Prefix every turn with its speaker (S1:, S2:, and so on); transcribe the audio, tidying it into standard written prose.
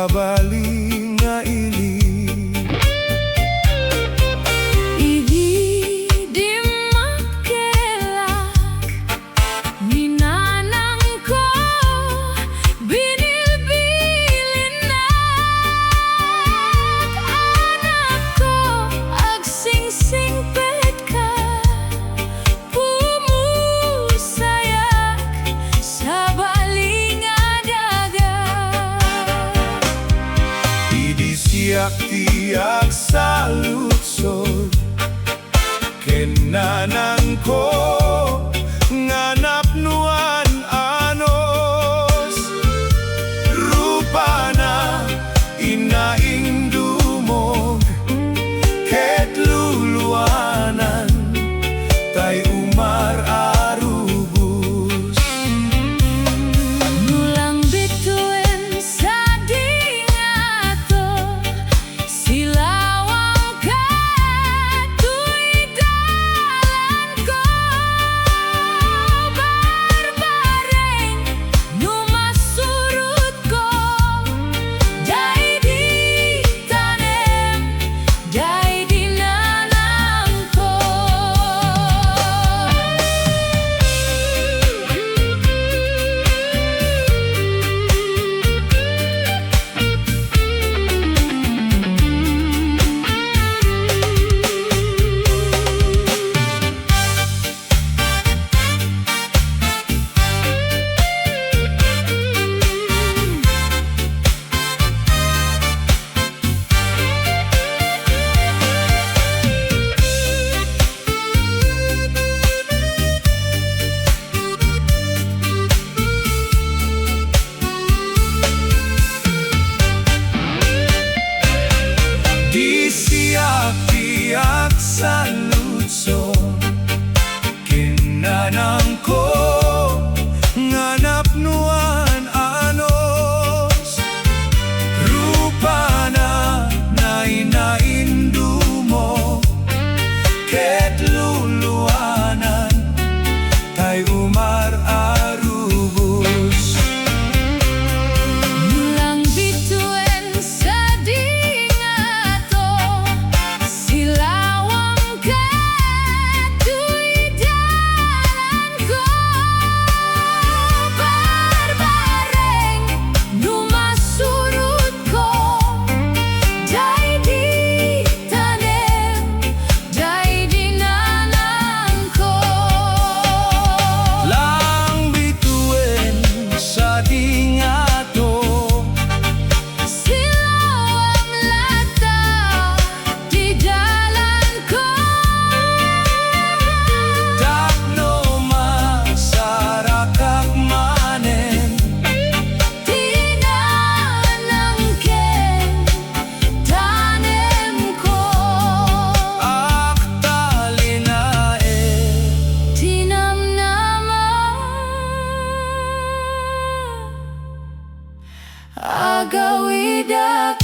S1: baling nga ili. Tiyak sa lutsod kinanang ko nganap nuan anos rupa na inaing dumog ket luluanan tay umar arubus
S2: nulang bituin sa dingato silawang katuidalan ko barbareng numasurut ko day di tanem day di nanang ko.
S1: Di siyak-tiyak sa lutson kinanang ko nganap nuan anos rupa na naindumo ket luluanan tay umar arubus
S2: Nulang bituin sa dingato silawang katuidalan ko barbareng numasurut ko day di tanem day di nanang ko.
S1: lang bituin sa dingato
S2: Silawang lata di dalan ko
S1: takno masarakak manen
S2: tinanangken tanem ko
S1: aktalinae
S2: tinamnaman agawidak